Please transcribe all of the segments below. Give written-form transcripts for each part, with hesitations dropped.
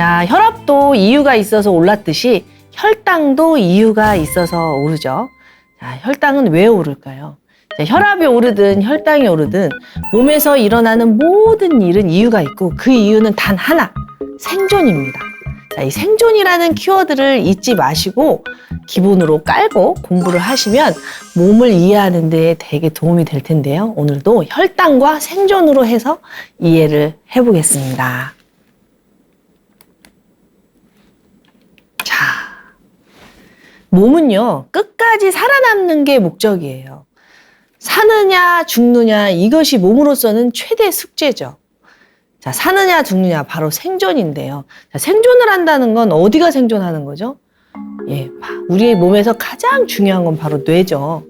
자, 혈압도 이유가 있어서 올랐듯이 혈당도 이유가 있어서 오르죠. 자, 혈당은 왜 오를까요? 자, 혈압이 오르든 혈당이 오르든 몸에서 일어나는 모든 일은 이유가 있고 그 이유는 단 하나, 생존입니다. 자, 이 생존이라는 키워드를 잊지 마시고 기본으로 깔고 공부를 하시면 몸을 이해하는 데 되게 도움이 될 텐데요. 오늘도 혈당과 생존으로 해서 이해를 해보겠습니다. 자, 몸은요, 끝까지 살아남는 게 목적이에요. 사느냐 죽느냐 이것이 몸으로서는 최대 숙제죠. 자, 사느냐 죽느냐 바로 생존인데요. 자, 생존을 한다는 건 어디가 생존하는 거죠? 예, 우리 몸에서 가장 중요한 건 바로 뇌죠.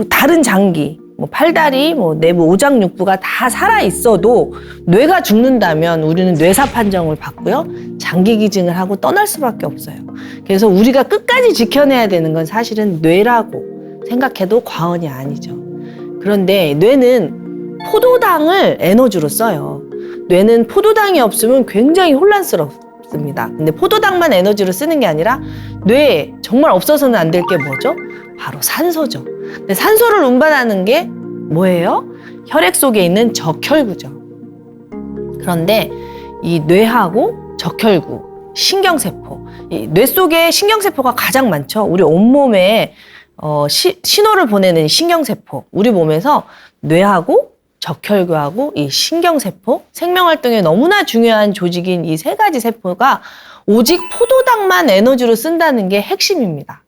다른 장기, 팔다리, 내부 오장육부가 다 살아 있어도 뇌가 죽는다면 우리는 뇌사 판정을 받고요. 장기 기증을 하고 떠날 수밖에 없어요. 그래서 우리가 끝까지 지켜내야 되는 건 사실은 뇌라고 생각해도 과언이 아니죠. 그런데 뇌는 포도당을 에너지로 써요. 뇌는 포도당이 없으면 굉장히 혼란스럽습니다. 근데 포도당만 에너지로 쓰는 게 아니라 뇌에 정말 없어서는 안 될 게 뭐죠? 바로 산소죠. 근데 산소를 운반하는 게 뭐예요? 혈액 속에 있는 적혈구죠. 그런데 이 뇌하고 적혈구, 신경세포, 이 뇌 속에 신경세포가 가장 많죠. 우리 온몸에 신호를 보내는 신경세포, 우리 몸에서 뇌하고 적혈구하고 이 신경세포, 생명활동에 너무나 중요한 조직인 이 세 가지 세포가 오직 포도당만 에너지로 쓴다는 게 핵심입니다.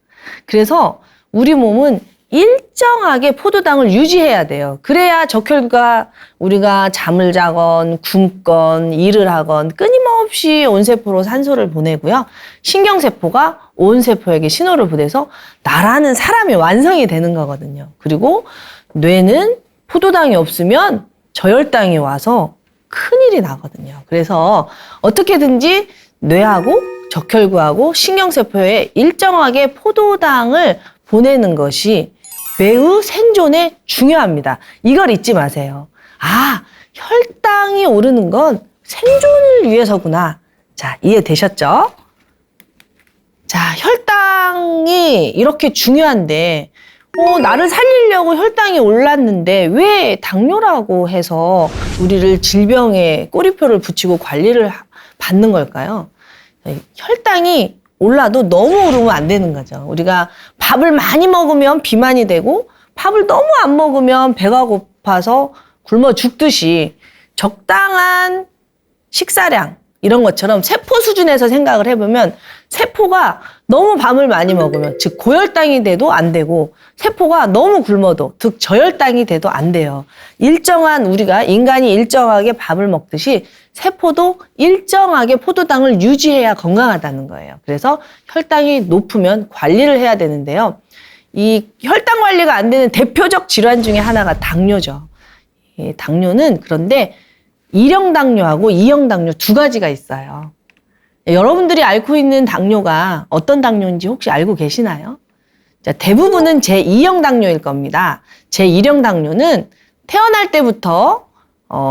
그래서 우리 몸은 일정하게 포도당을 유지해야 돼요. 그래야 적혈구가 우리가 잠을 자건 굶건 일을 하건 끊임없이 온 세포로 산소를 보내고요. 신경세포가 온 세포에게 신호를 보내서 나라는 사람이 완성이 되는 거거든요. 그리고 뇌는 포도당이 없으면 저혈당이 와서 큰일이 나거든요. 그래서 어떻게든지 뇌하고 적혈구하고 신경세포에 일정하게 포도당을 보내는 것이 매우 생존에 중요합니다. 이걸 잊지 마세요. 아, 혈당이 오르는 건 생존을 위해서구나. 자, 이해되셨죠? 자, 혈당이 이렇게 중요한데 나를 살리려고 혈당이 올랐는데 왜 당뇨라고 해서 우리를 질병에 꼬리표를 붙이고 관리를 받는 걸까요? 혈당이 올라도 너무 오르면 안 되는 거죠. 우리가 밥을 많이 먹으면 비만이 되고 밥을 너무 안 먹으면 배가 고파서 굶어 죽듯이 적당한 식사량 이런 것처럼 세포 수준에서 생각을 해보면 세포가 너무 밥을 많이 먹으면 즉 고혈당이 돼도 안 되고 세포가 너무 굶어도 즉 저혈당이 돼도 안 돼요. 일정한 우리가 인간이 일정하게 밥을 먹듯이 세포도 일정하게 포도당을 유지해야 건강하다는 거예요. 그래서 혈당이 높으면 관리를 해야 되는데요. 이 혈당 관리가 안 되는 대표적 질환 중에 하나가 당뇨죠. 이 당뇨는 그런데 1형 당뇨하고 2형 당뇨 두 가지가 있어요. 여러분들이 앓고 있는 당뇨가 어떤 당뇨인지 혹시 알고 계시나요? 자, 대부분은 제2형 당뇨일 겁니다. 제1형 당뇨는 태어날 때부터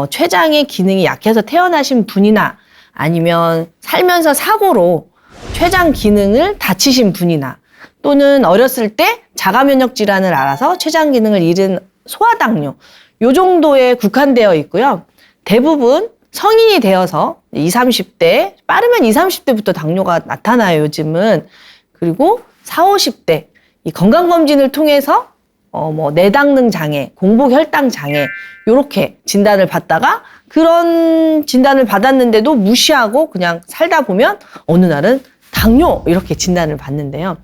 췌장의 기능이 약해서 태어나신 분이나 아니면 살면서 사고로 췌장 기능을 다치신 분이나 또는 어렸을 때 자가면역 질환을 앓아서 췌장 기능을 잃은 소아당뇨 요 정도에 국한되어 있고요. 대부분 성인이 되어서 20, 30대, 빠르면 20, 30대부터 당뇨가 나타나요, 요즘은. 그리고 40, 50대, 이 건강검진을 통해서 내당능 장애, 공복혈당 장애, 요렇게 진단을 받다가 그런 진단을 받았는데도 무시하고 그냥 살다 보면 어느 날은 당뇨, 이렇게 진단을 받는데요.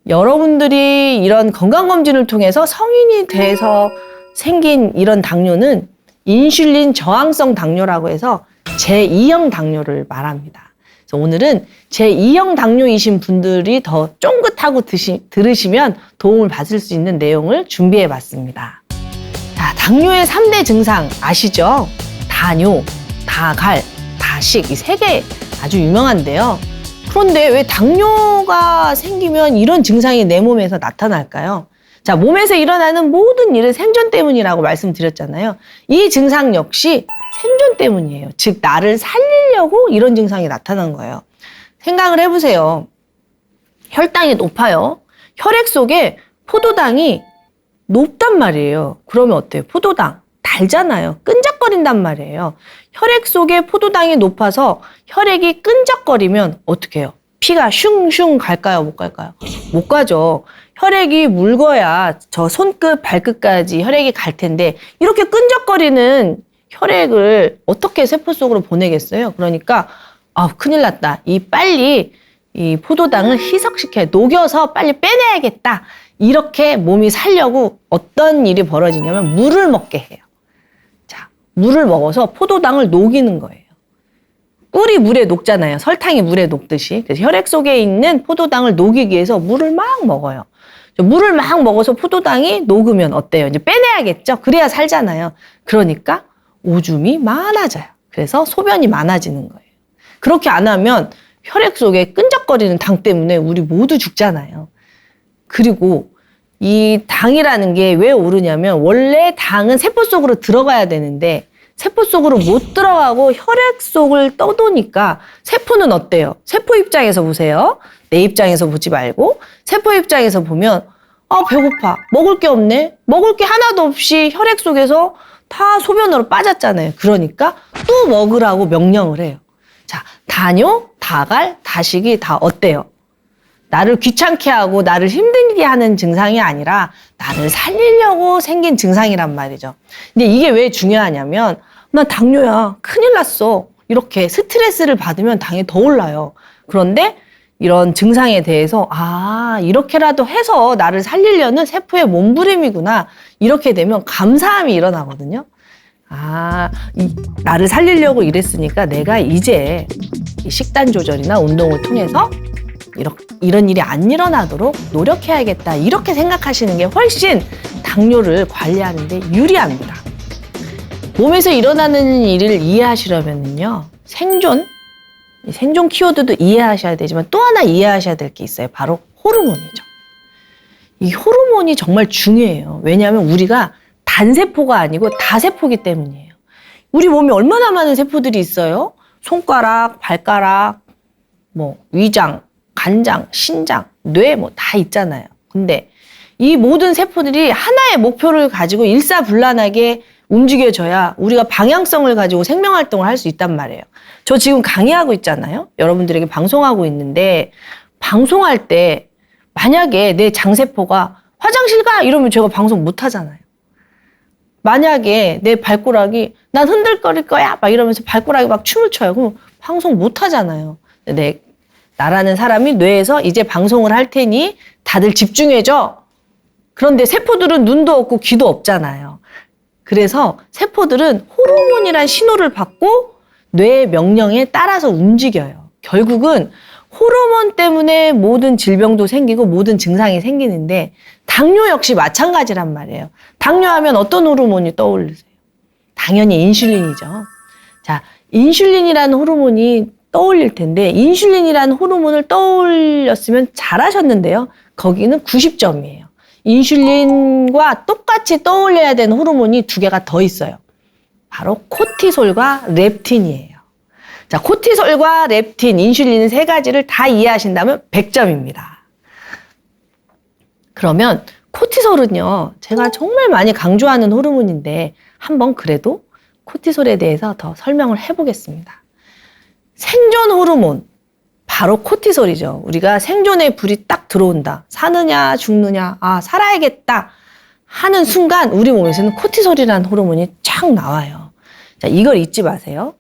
여러분들이 이런 건강검진을 통해서 성인이 돼서 생긴 이런 당뇨는 인슐린 저항성 당뇨라고 해서 제2형 당뇨를 말합니다. 그래서 오늘은 제2형 당뇨이신 분들이 더 쫑긋하고 들으시면 도움을 받을 수 있는 내용을 준비해 봤습니다. 자, 당뇨의 3대 증상 아시죠? 다뇨, 다갈, 다식 이 3개 아주 유명한데요. 그런데 왜 당뇨가 생기면 이런 증상이 내 몸에서 나타날까요? 자, 몸에서 일어나는 모든 일은 생존 때문이라고 말씀드렸잖아요. 이 증상 역시 생존 때문이에요. 즉 나를 살리려고 이런 증상이 나타난 거예요. 생각을 해보세요. 혈당이 높아요. 혈액 속에 포도당이 높단 말이에요. 그러면 어때요? 포도당 달잖아요. 끈적거린단 말이에요. 혈액 속에 포도당이 높아서 혈액이 끈적거리면 어떻게 해요? 피가 슝슝 갈까요? 못 갈까요? 못 가죠. 혈액이 묽어야 저 손끝, 발끝까지 혈액이 갈 텐데 이렇게 끈적거리는 혈액을 어떻게 세포 속으로 보내겠어요? 그러니까 큰일 났다. 빨리 이 포도당을 희석시켜야 녹여서 빨리 빼내야겠다. 이렇게 몸이 살려고 어떤 일이 벌어지냐면 물을 먹게 해요. 자, 물을 먹어서 포도당을 녹이는 거예요. 꿀이 물에 녹잖아요. 설탕이 물에 녹듯이. 그래서 혈액 속에 있는 포도당을 녹이기 위해서 물을 막 먹어요. 물을 막 먹어서 포도당이 녹으면 어때요? 이제 빼내야겠죠? 그래야 살잖아요. 그러니까 오줌이 많아져요. 그래서 소변이 많아지는 거예요. 그렇게 안 하면 혈액 속에 끈적거리는 당 때문에 우리 모두 죽잖아요. 그리고 이 당이라는 게 왜 오르냐면 원래 당은 세포 속으로 들어가야 되는데 세포 속으로 못 들어가고 혈액 속을 떠도니까 세포는 어때요? 세포 입장에서 보세요. 내 입장에서 보지 말고 세포 입장에서 보면 배고파. 먹을 게 없네. 먹을 게 하나도 없이 혈액 속에서 다 소변으로 빠졌잖아요. 그러니까 또 먹으라고 명령을 해요. 자, 다뇨, 다갈, 다식이 다 어때요? 나를 귀찮게 하고 나를 힘들게 하는 증상이 아니라 나를 살리려고 생긴 증상이란 말이죠. 근데 이게 왜 중요하냐면 나 당뇨야. 큰일 났어. 이렇게 스트레스를 받으면 당이 더 올라요. 그런데 이런 증상에 대해서 이렇게라도 해서 나를 살리려는 세포의 몸부림이구나. 이렇게 되면 감사함이 일어나거든요. 나를 살리려고 이랬으니까 내가 이제 식단 조절이나 운동을 통해서 이런 일이 안 일어나도록 노력해야겠다. 이렇게 생각하시는 게 훨씬 당뇨를 관리하는 데 유리합니다. 몸에서 일어나는 일을 이해하시려면요. 생존 키워드도 이해하셔야 되지만 또 하나 이해하셔야 될 게 있어요. 바로 호르몬이죠. 이 호르몬이 정말 중요해요. 왜냐하면 우리가 단세포가 아니고 다세포기 때문이에요. 우리 몸에 얼마나 많은 세포들이 있어요? 손가락, 발가락, 위장, 간장, 신장, 뇌 다 있잖아요. 근데 이 모든 세포들이 하나의 목표를 가지고 일사불란하게 움직여져야 우리가 방향성을 가지고 생명활동을 할 수 있단 말이에요. 저 지금 강의하고 있잖아요. 여러분들에게 방송하고 있는데 방송할 때 만약에 내 장세포가 화장실 가! 이러면 제가 방송 못 하잖아요. 만약에 내 발꼬락이 난 흔들거릴 거야! 막 이러면서 발꼬락이 막 춤을 춰요. 그럼 방송 못 하잖아요. 나라는 사람이 뇌에서 이제 방송을 할 테니 다들 집중해줘. 그런데 세포들은 눈도 없고 귀도 없잖아요. 그래서 세포들은 호르몬이란 신호를 받고 뇌의 명령에 따라서 움직여요. 결국은 호르몬 때문에 모든 질병도 생기고 모든 증상이 생기는데 당뇨 역시 마찬가지란 말이에요. 당뇨하면 어떤 호르몬이 떠오르세요? 당연히 인슐린이죠. 자, 인슐린이라는 호르몬이 떠올릴 텐데 인슐린이라는 호르몬을 떠올렸으면 잘하셨는데요. 거기는 90점이에요. 인슐린과 똑같이 떠올려야 되는 호르몬이 두 개가 더 있어요. 바로 코티솔과 렙틴이에요. 자, 코티솔과 렙틴, 인슐린 세 가지를 다 이해하신다면 100점입니다. 그러면 코티솔은요, 제가 정말 많이 강조하는 호르몬인데 한번 그래도 코티솔에 대해서 더 설명을 해보겠습니다. 생존 호르몬, 바로 코티솔이죠. 우리가 생존의 불이 딱 들어온다. 사느냐 죽느냐, 살아야겠다 하는 순간 우리 몸에서는 코티솔이라는 호르몬이 쫙 나와요. 자, 이걸 잊지 마세요.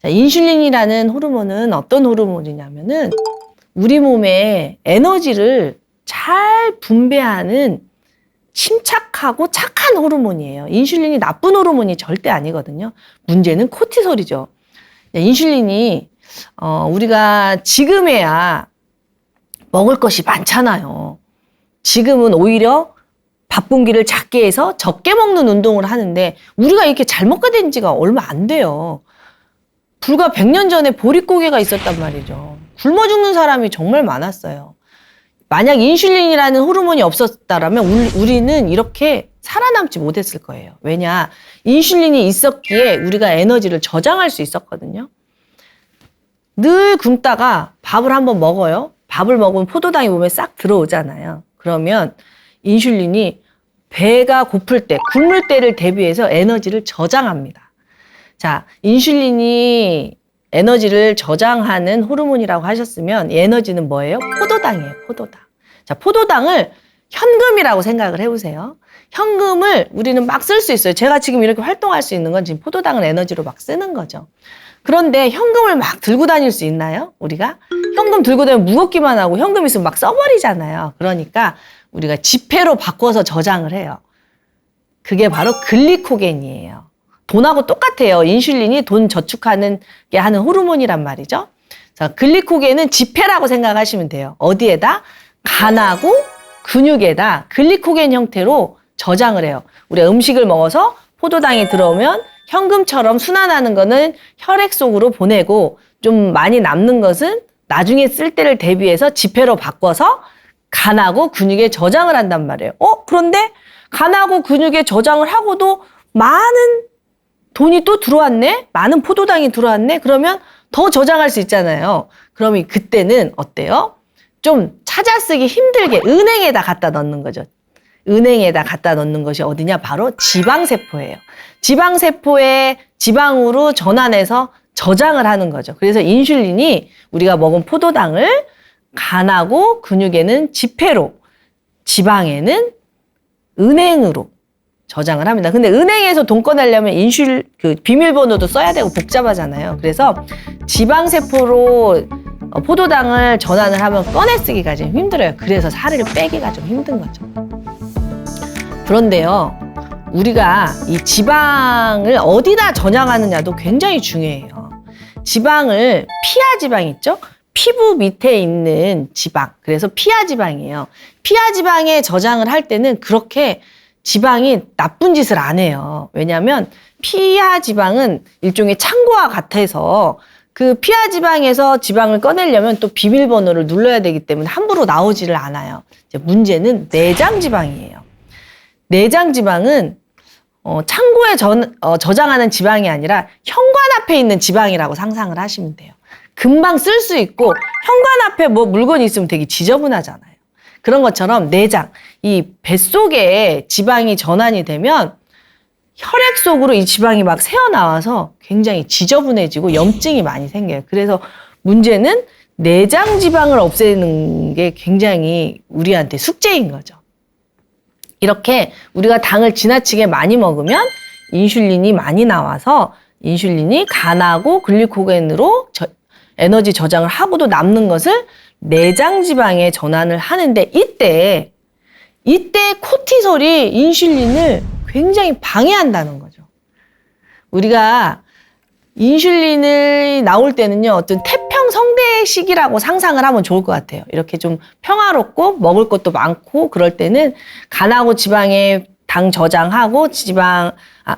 자, 인슐린이라는 호르몬은 어떤 호르몬이냐면은 우리 몸의 에너지를 잘 분배하는 침착하고 착한 호르몬이에요. 인슐린이 나쁜 호르몬이 절대 아니거든요. 문제는 코티솔이죠. 인슐린이 우리가 지금에야 먹을 것이 많잖아요. 지금은 오히려 밥 공기를 작게 해서 적게 먹는 운동을 하는데 우리가 이렇게 잘 먹게 된 지가 얼마 안 돼요. 불과 100년 전에 보릿고개가 있었단 말이죠. 굶어 죽는 사람이 정말 많았어요. 만약 인슐린이라는 호르몬이 없었다면 우리는 이렇게 살아남지 못했을 거예요. 왜냐? 인슐린이 있었기에 우리가 에너지를 저장할 수 있었거든요. 늘 굶다가 밥을 한번 먹어요. 밥을 먹으면 포도당이 몸에 싹 들어오잖아요. 그러면 인슐린이 배가 고플 때, 굶을 때를 대비해서 에너지를 저장합니다. 자, 인슐린이 에너지를 저장하는 호르몬이라고 하셨으면 이 에너지는 뭐예요? 포도당이에요, 포도당. 자, 포도당을 현금이라고 생각을 해보세요. 현금을 우리는 막 쓸 수 있어요. 제가 지금 이렇게 활동할 수 있는 건 지금 포도당을 에너지로 막 쓰는 거죠. 그런데 현금을 막 들고 다닐 수 있나요? 우리가? 현금 들고 다니면 무겁기만 하고 현금 있으면 막 써버리잖아요. 그러니까 우리가 지폐로 바꿔서 저장을 해요. 그게 바로 글리코겐이에요. 돈하고 똑같아요. 인슐린이 돈 저축하는 게 하는 호르몬이란 말이죠. 자, 글리코겐은 지폐라고 생각하시면 돼요. 어디에다? 간하고 근육에다 글리코겐 형태로 저장을 해요. 우리가 음식을 먹어서 포도당이 들어오면 현금처럼 순환하는 거는 혈액 속으로 보내고 좀 많이 남는 것은 나중에 쓸 때를 대비해서 지폐로 바꿔서 간하고 근육에 저장을 한단 말이에요. 그런데 간하고 근육에 저장을 하고도 많은 돈이 또 들어왔네? 많은 포도당이 들어왔네? 그러면 더 저장할 수 있잖아요. 그러면 그때는 어때요? 좀 찾아 쓰기 힘들게 은행에다 갖다 넣는 거죠. 은행에다 갖다 넣는 것이 어디냐? 바로 지방세포예요. 지방세포에 지방으로 전환해서 저장을 하는 거죠. 그래서 인슐린이 우리가 먹은 포도당을 간하고 근육에는 지폐로, 지방에는 은행으로 저장을 합니다. 근데 은행에서 돈 꺼내려면 비밀번호도 써야 되고 복잡하잖아요. 그래서 지방세포로 포도당을 전환을 하면 꺼내 쓰기가 좀 힘들어요. 그래서 살을 빼기가 좀 힘든 거죠. 그런데요, 우리가 이 지방을 어디다 저장하느냐도 굉장히 중요해요. 지방을 피하 지방 있죠? 피부 밑에 있는 지방. 그래서 피하 지방이에요. 피하 지방에 저장을 할 때는 그렇게 지방이 나쁜 짓을 안 해요. 왜냐하면 피하 지방은 일종의 창고와 같아서 그 피하 지방에서 지방을 꺼내려면 또 비밀번호를 눌러야 되기 때문에 함부로 나오지를 않아요. 이제 문제는 내장 지방이에요. 내장 지방은 창고에 저장하는 지방이 아니라 현관 앞에 있는 지방이라고 상상을 하시면 돼요. 금방 쓸 수 있고 현관 앞에 뭐 물건이 있으면 되게 지저분하잖아요. 그런 것처럼 내장, 이 뱃속에 지방이 전환이 되면 혈액 속으로 이 지방이 막 새어나와서 굉장히 지저분해지고 염증이 많이 생겨요. 그래서 문제는 내장 지방을 없애는 게 굉장히 우리한테 숙제인 거죠. 이렇게 우리가 당을 지나치게 많이 먹으면 인슐린이 많이 나와서 인슐린이 간하고 글리코겐으로 에너지 저장을 하고도 남는 것을 내장 지방에 전환을 하는데 이때 코티솔이 인슐린을 굉장히 방해한다는 거죠. 우리가 인슐린이 나올 때는요, 어떤 태평성대식이라고 상상을 하면 좋을 것 같아요. 이렇게 좀 평화롭고 먹을 것도 많고 그럴 때는 간하고 지방에 당 저장하고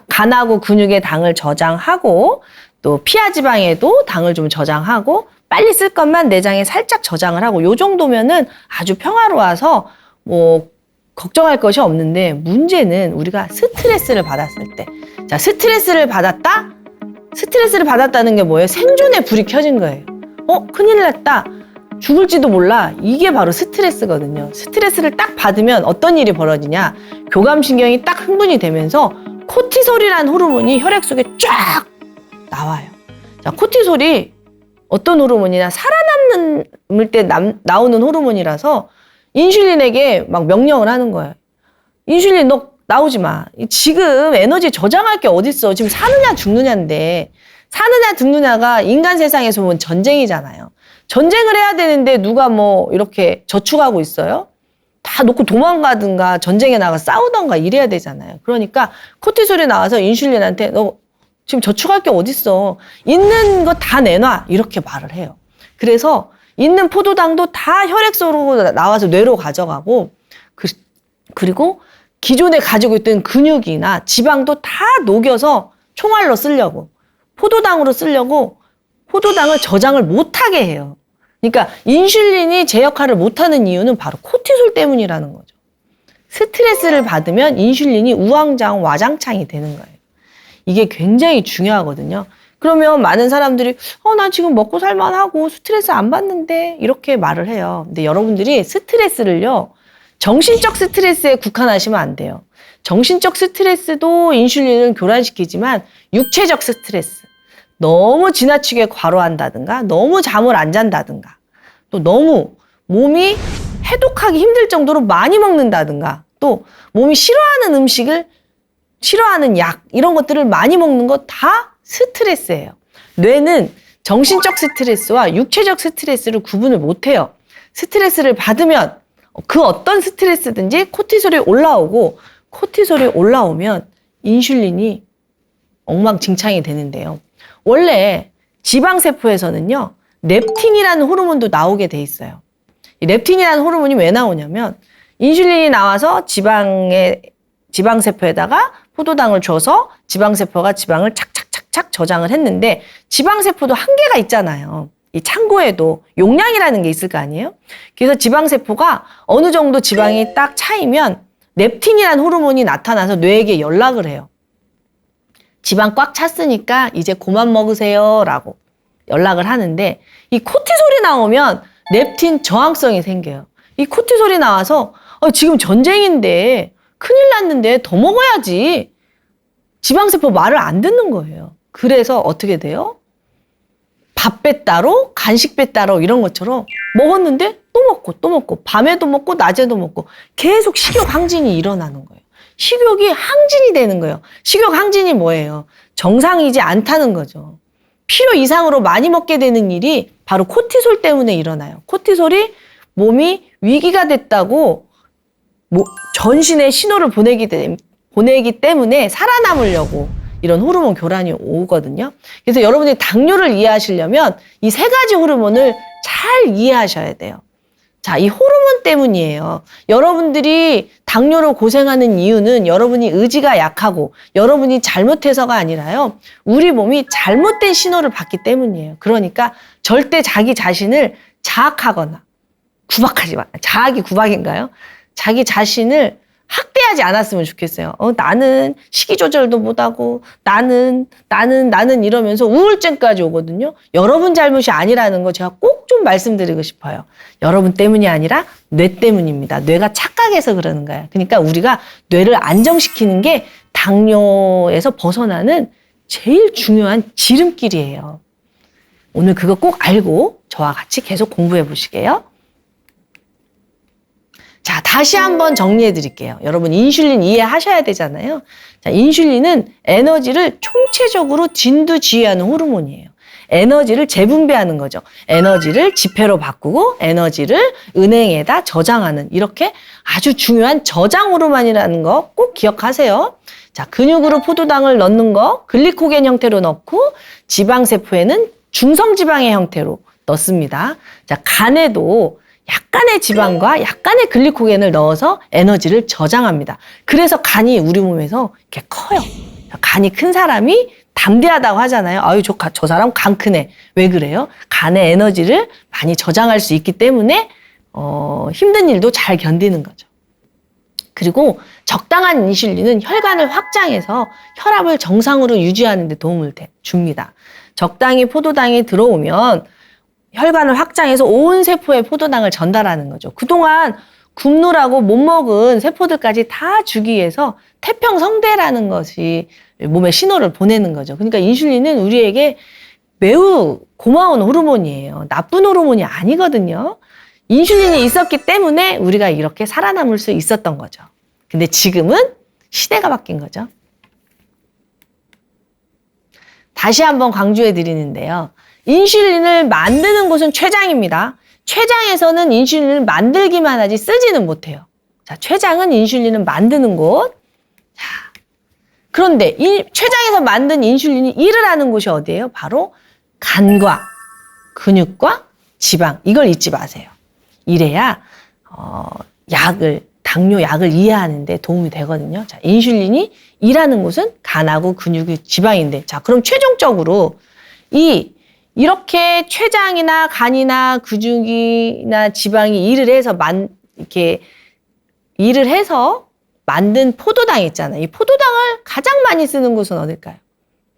간하고 근육에 당을 저장하고 또 피하 지방에도 당을 좀 저장하고 빨리 쓸 것만 내장에 살짝 저장을 하고 요 정도면은 아주 평화로워서 뭐 걱정할 것이 없는데 문제는 우리가 스트레스를 받았을 때. 자, 스트레스를 받았다는 게 뭐예요? 생존의 불이 켜진 거예요. 큰일 났다. 죽을지도 몰라. 이게 바로 스트레스거든요. 스트레스를 딱 받으면 어떤 일이 벌어지냐. 교감신경이 딱 흥분이 되면서 코티솔이라는 호르몬이 혈액 속에 쫙 나와요. 자, 코티솔이 어떤 호르몬이냐. 살아남을 때 나오는 호르몬이라서 인슐린에게 막 명령을 하는 거예요. 인슐린 너 나오지 마. 지금 에너지 저장할 게 어딨어. 지금 사느냐 죽느냐인데 사느냐 죽느냐가 인간 세상에서 보면 전쟁이잖아요. 전쟁을 해야 되는데 누가 뭐 이렇게 저축하고 있어요? 다 놓고 도망가든가 전쟁에 나가 싸우던가 이래야 되잖아요. 그러니까 코티솔이 나와서 인슐린한테 너 지금 저축할 게 어딨어. 있는 거 다 내놔. 이렇게 말을 해요. 그래서 있는 포도당도 다 혈액 속으로 나와서 뇌로 가져가고 그리고 기존에 가지고 있던 근육이나 지방도 다 녹여서 총알로 쓰려고 포도당으로 쓰려고 포도당을 저장을 못하게 해요. 그러니까 인슐린이 제 역할을 못하는 이유는 바로 코티솔 때문이라는 거죠. 스트레스를 받으면 인슐린이 우왕좌왕 와장창이 되는 거예요. 이게 굉장히 중요하거든요. 그러면 많은 사람들이 나 지금 먹고 살만하고 스트레스 안 받는데 이렇게 말을 해요. 근데 여러분들이 스트레스를요. 정신적 스트레스에 국한하시면 안 돼요. 정신적 스트레스도 인슐린을 교란시키지만 육체적 스트레스, 너무 지나치게 과로한다든가 너무 잠을 안 잔다든가 또 너무 몸이 해독하기 힘들 정도로 많이 먹는다든가 또 몸이 싫어하는 음식을 싫어하는 약 이런 것들을 많이 먹는 거 다 스트레스예요. 뇌는 정신적 스트레스와 육체적 스트레스를 구분을 못해요. 스트레스를 받으면 그 어떤 스트레스든지 코티솔이 올라오고 코티솔이 올라오면 인슐린이 엉망진창이 되는데요. 원래 지방세포에서는요. 렙틴이라는 호르몬도 나오게 돼 있어요. 이 렙틴이라는 호르몬이 왜 나오냐면 인슐린이 나와서 지방세포에다가 포도당을 줘서 지방세포가 지방을 착착착착 저장을 했는데 지방세포도 한계가 있잖아요. 이 창고에도 용량이라는 게 있을 거 아니에요? 그래서 지방세포가 어느 정도 지방이 딱 차이면 렙틴이라는 호르몬이 나타나서 뇌에게 연락을 해요. 지방 꽉 찼으니까 이제 그만 먹으세요 라고 연락을 하는데 이 코티솔이 나오면 렙틴 저항성이 생겨요. 이 코티솔이 나와서 지금 전쟁인데 큰일 났는데 더 먹어야지. 지방세포 말을 안 듣는 거예요. 그래서 어떻게 돼요? 밥배 따로 간식배 따로 이런 것처럼 먹었는데 또 먹고 밤에도 먹고 낮에도 먹고 계속 식욕 항진이 일어나는 거예요. 식욕이 항진이 되는 거예요. 식욕 항진이 뭐예요? 정상이지 않다는 거죠. 필요 이상으로 많이 먹게 되는 일이 바로 코티솔 때문에 일어나요. 코티솔이 몸이 위기가 됐다고 전신에 신호를 보내기 때문에 살아남으려고 이런 호르몬 교란이 오거든요. 그래서 여러분이 당뇨를 이해하시려면 이 세 가지 호르몬을 잘 이해하셔야 돼요. 자, 이 호르몬 때문이에요. 여러분들이 당뇨로 고생하는 이유는 여러분이 의지가 약하고 여러분이 잘못해서가 아니라요. 우리 몸이 잘못된 신호를 받기 때문이에요. 그러니까 절대 자기 자신을 자학하거나 구박하지 마. 자학이 구박인가요? 자기 자신을 학대하지 않았으면 좋겠어요. 나는 식이 조절도 못하고 나는 이러면서 우울증까지 오거든요. 여러분 잘못이 아니라는 거 제가 꼭 좀 말씀드리고 싶어요. 여러분 때문이 아니라 뇌 때문입니다. 뇌가 착각해서 그러는 거예요. 그러니까 우리가 뇌를 안정시키는 게 당뇨에서 벗어나는 제일 중요한 지름길이에요. 오늘 그거 꼭 알고 저와 같이 계속 공부해 보시게요. 자, 다시 한번 정리해 드릴게요. 여러분 인슐린 이해하셔야 되잖아요. 자, 인슐린은 에너지를 총체적으로 진두지휘하는 호르몬이에요. 에너지를 재분배하는 거죠. 에너지를 지폐로 바꾸고 에너지를 은행에다 저장하는 이렇게 아주 중요한 저장 호르몬이라는 거 꼭 기억하세요. 자, 근육으로 포도당을 넣는 거 글리코겐 형태로 넣고 지방세포에는 중성지방의 형태로 넣습니다. 자, 간에도 약간의 지방과 약간의 글리코겐을 넣어서 에너지를 저장합니다. 그래서 간이 우리 몸에서 이렇게 커요. 간이 큰 사람이 담대하다고 하잖아요. 아유, 저 사람 간 크네. 왜 그래요? 간에 에너지를 많이 저장할 수 있기 때문에 힘든 일도 잘 견디는 거죠. 그리고 적당한 인슐린은 혈관을 확장해서 혈압을 정상으로 유지하는 데 도움을 줍니다. 적당히 포도당이 들어오면 혈관을 확장해서 온 세포에 포도당을 전달하는 거죠. 그동안 굶느라고 못 먹은 세포들까지 다 주기 위해서 태평성대라는 것이 몸에 신호를 보내는 거죠. 그러니까 인슐린은 우리에게 매우 고마운 호르몬이에요. 나쁜 호르몬이 아니거든요. 인슐린이 있었기 때문에 우리가 이렇게 살아남을 수 있었던 거죠. 근데 지금은 시대가 바뀐 거죠. 다시 한번 강조해 드리는데요. 인슐린을 만드는 곳은 췌장입니다. 췌장에서는 인슐린을 만들기만 하지 쓰지는 못해요. 자, 췌장은 인슐린을 만드는 곳. 자, 그런데 췌장에서 만든 인슐린이 일을 하는 곳이 어디예요? 바로 간과 근육과 지방. 이걸 잊지 마세요. 이래야 당뇨 약을 이해하는 데 도움이 되거든요. 자, 인슐린이 일하는 곳은 간하고 근육이 지방인데, 자, 그럼 최종적으로 이렇게 췌장이나 간이나 근육이나 지방이 일을 해서 만든 포도당 있잖아요. 이 포도당을 가장 많이 쓰는 곳은 어딜까요?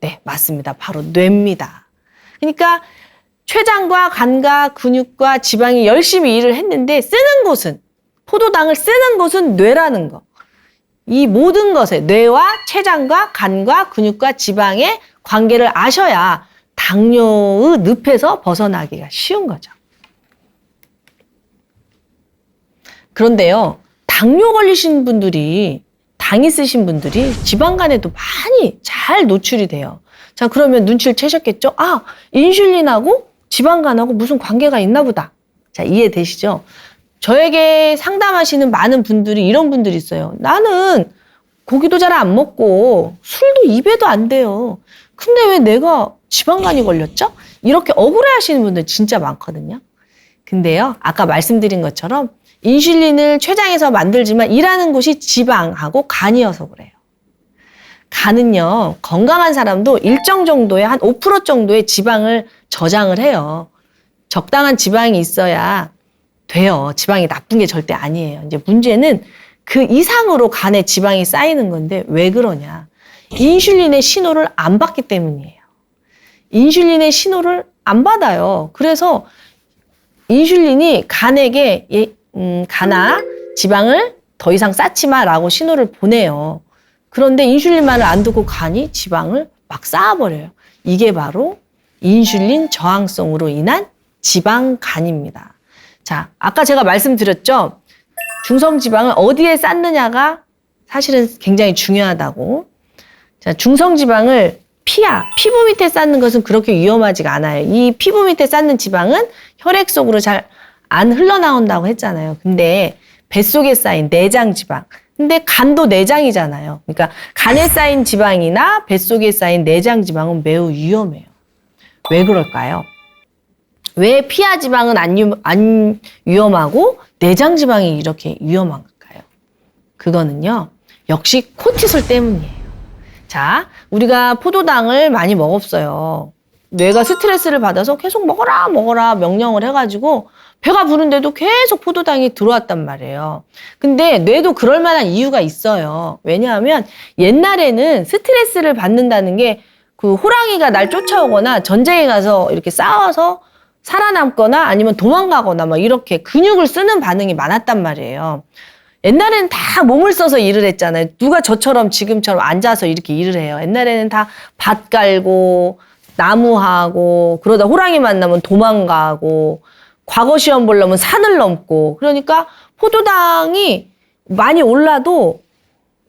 네, 맞습니다. 바로 뇌입니다. 그러니까 췌장과 간과 근육과 지방이 열심히 일을 했는데 쓰는 곳은, 포도당을 쓰는 곳은 뇌라는 거. 이 모든 것에 뇌와 췌장과 간과 근육과 지방의 관계를 아셔야 당뇨의 늪에서 벗어나기가 쉬운 거죠. 그런데요, 당뇨 걸리신 분들이, 당 있으신 분들이 지방간에도 많이 잘 노출이 돼요. 자, 그러면 눈치를 채셨겠죠? 아, 인슐린하고 지방간하고 무슨 관계가 있나 보다. 자, 이해되시죠? 저에게 상담하시는 많은 분들이 이런 분들이 있어요. 나는 고기도 잘 안 먹고 술도 입에도 안 돼요. 근데 왜 내가 지방간이 걸렸죠? 이렇게 억울해 하시는 분들 진짜 많거든요. 근데요, 아까 말씀드린 것처럼 인슐린을 췌장에서 만들지만 일하는 곳이 지방하고 간이어서 그래요. 간은요, 건강한 사람도 일정 정도의 한 5% 정도의 지방을 저장을 해요. 적당한 지방이 있어야 돼요. 지방이 나쁜 게 절대 아니에요. 이제 문제는 그 이상으로 간에 지방이 쌓이는 건데 왜 그러냐? 인슐린의 신호를 안 받기 때문이에요. 인슐린의 신호를 안 받아요. 그래서 인슐린이 간에게 간아 지방을 더 이상 쌓지 마라고 신호를 보내요. 그런데 인슐린만을 안 듣고 간이 지방을 막 쌓아버려요. 이게 바로 인슐린 저항성으로 인한 지방간입니다. 자, 아까 제가 말씀드렸죠? 중성지방을 어디에 쌓느냐가 사실은 굉장히 중요하다고. 자, 중성지방을 피부 밑에 쌓는 것은 그렇게 위험하지가 않아요. 이 피부 밑에 쌓는 지방은 혈액 속으로 잘 안 흘러나온다고 했잖아요. 근데 뱃속에 쌓인 내장 지방. 근데 간도 내장이잖아요. 그러니까 간에 쌓인 지방이나 뱃속에 쌓인 내장 지방은 매우 위험해요. 왜 그럴까요? 왜 피하 지방은 안 위험하고 내장 지방이 이렇게 위험한 걸까요? 그거는요, 역시 코티솔 때문이에요. 자, 우리가 포도당을 많이 먹었어요. 뇌가 스트레스를 받아서 계속 먹어라 명령을 해가지고 배가 부른데도 계속 포도당이 들어왔단 말이에요. 근데 뇌도 그럴 만한 이유가 있어요. 왜냐하면 옛날에는 스트레스를 받는다는 게 그 호랑이가 날 쫓아오거나 전쟁에 가서 이렇게 싸워서 살아남거나 아니면 도망가거나 막 이렇게 근육을 쓰는 반응이 많았단 말이에요. 옛날에는 다 몸을 써서 일을 했잖아요. 누가 저처럼 지금처럼 앉아서 이렇게 일을 해요. 옛날에는 다 밭 갈고 나무하고 그러다 호랑이 만나면 도망가고 과거 시험 보려면 산을 넘고, 그러니까 포도당이 많이 올라도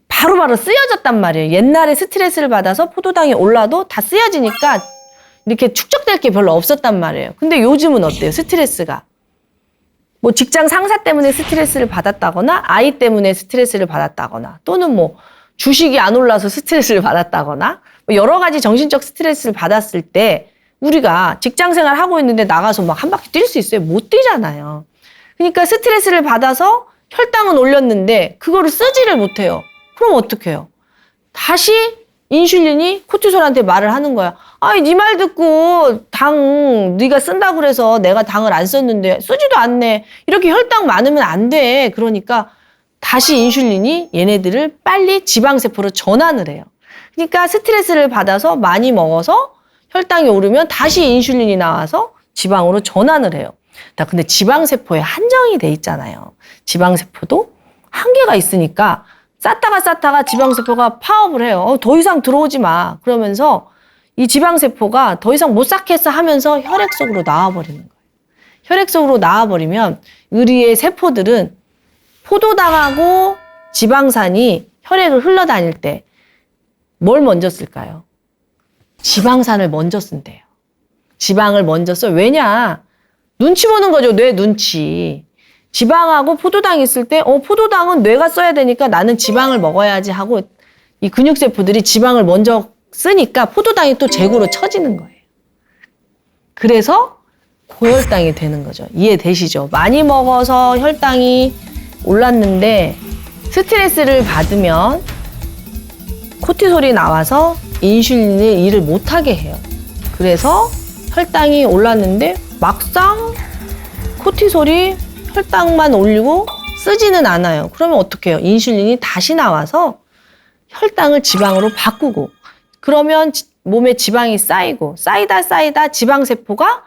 바로바로 쓰여졌단 말이에요. 옛날에 스트레스를 받아서 포도당이 올라도 다 쓰여지니까 이렇게 축적될 게 별로 없었단 말이에요. 근데 요즘은 어때요? 스트레스가. 뭐 직장 상사 때문에 스트레스를 받았다거나 아이 때문에 스트레스를 받았다거나 또는 뭐 주식이 안 올라서 스트레스를 받았다거나 뭐 여러 가지 정신적 스트레스를 받았을 때 우리가 직장 생활 하고 있는데 나가서 막 한 바퀴 뛸 수 있어요? 못 뛰잖아요. 그러니까 스트레스를 받아서 혈당은 올렸는데 그거를 쓰지를 못해요. 그럼 어떻게 해요? 다시 인슐린이 코티솔한테 말을 하는 거야. 아이, 네 말 듣고 당 네가 쓴다고 그래서 내가 당을 안 썼는데 쓰지도 않네. 이렇게 혈당 많으면 안 돼. 그러니까 다시 인슐린이 얘네들을 빨리 지방세포로 전환을 해요. 그러니까 스트레스를 받아서 많이 먹어서 혈당이 오르면 다시 인슐린이 나와서 지방으로 전환을 해요. 근데 지방세포에 한정이 돼 있잖아요. 지방세포도 한계가 있으니까 쌓다가 지방세포가 파업을 해요. 더 이상 들어오지 마. 그러면서 이 지방세포가 더 이상 못 쌓겠어 하면서 혈액 속으로 나와버리는 거예요. 혈액 속으로 나와버리면 우리의 세포들은 포도당하고 지방산이 혈액을 흘러다닐 때 뭘 먼저 쓸까요? 지방산을 먼저 쓴대요. 지방을 먼저 써. 왜냐? 눈치 보는 거죠. 뇌 눈치. 지방하고 포도당이 있을 때 포도당은 뇌가 써야 되니까 나는 지방을 먹어야지 하고 이 근육세포들이 지방을 먼저 쓰니까 포도당이 또 재고로 쳐지는 거예요. 그래서 고혈당이 되는 거죠. 이해되시죠? 많이 먹어서 혈당이 올랐는데 스트레스를 받으면 코티솔이 나와서 인슐린을 일을 못하게 해요. 그래서 혈당이 올랐는데 막상 코티솔이 혈당만 올리고 쓰지는 않아요. 그러면 어떻게 해요? 인슐린이 다시 나와서 혈당을 지방으로 바꾸고, 그러면 몸에 지방이 쌓이다 지방세포가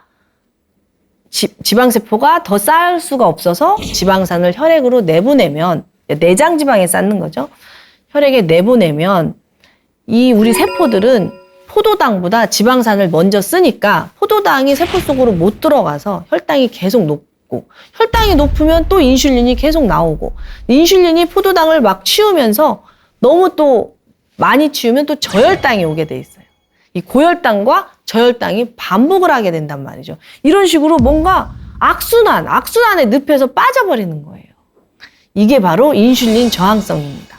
더 쌓을 수가 없어서 지방산을 혈액으로 내보내면, 내장 지방에 쌓는 거죠. 혈액에 내보내면 이 우리 세포들은 포도당보다 지방산을 먼저 쓰니까 포도당이 세포 속으로 못 들어가서 혈당이 계속 높고, 혈당이 높으면 또 인슐린이 계속 나오고, 인슐린이 포도당을 막 치우면서 너무 또 많이 치우면 또 저혈당이 오게 돼 있어요. 이 고혈당과 저혈당이 반복을 하게 된단 말이죠. 이런 식으로 뭔가 악순환의 늪에서 빠져버리는 거예요. 이게 바로 인슐린 저항성입니다.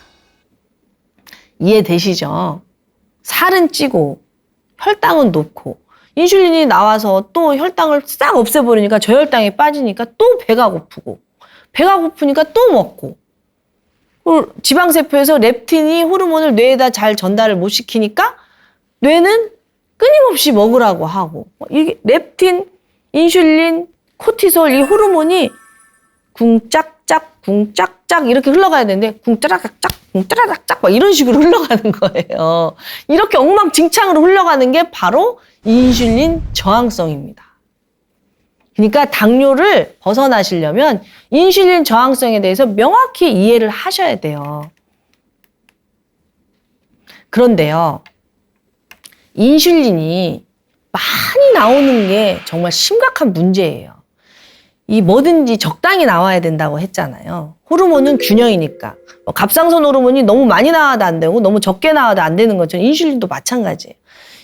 이해되시죠? 살은 찌고 혈당은 높고 인슐린이 나와서 또 혈당을 싹 없애버리니까 저혈당에 빠지니까 또 배가 고프니까 또 먹고, 지방세포에서 렙틴이 호르몬을 뇌에다 잘 전달을 못 시키니까 뇌는 끊임없이 먹으라고 하고, 이게 렙틴, 인슐린, 코티솔 이 호르몬이 궁짝짝 이렇게 흘러가야 되는데 궁짜라짝짝 막 이런 식으로 흘러가는 거예요. 이렇게 엉망진창으로 흘러가는 게 바로 인슐린 저항성입니다. 그러니까 당뇨를 벗어나시려면 인슐린 저항성에 대해서 명확히 이해를 하셔야 돼요. 그런데요, 인슐린이 많이 나오는 게 정말 심각한 문제예요. 이 뭐든지 적당히 나와야 된다고 했잖아요. 호르몬은 균형이니까. 갑상선 호르몬이 너무 많이 나와도 안 되고 너무 적게 나와도 안 되는 것처럼 인슐린도 마찬가지예요.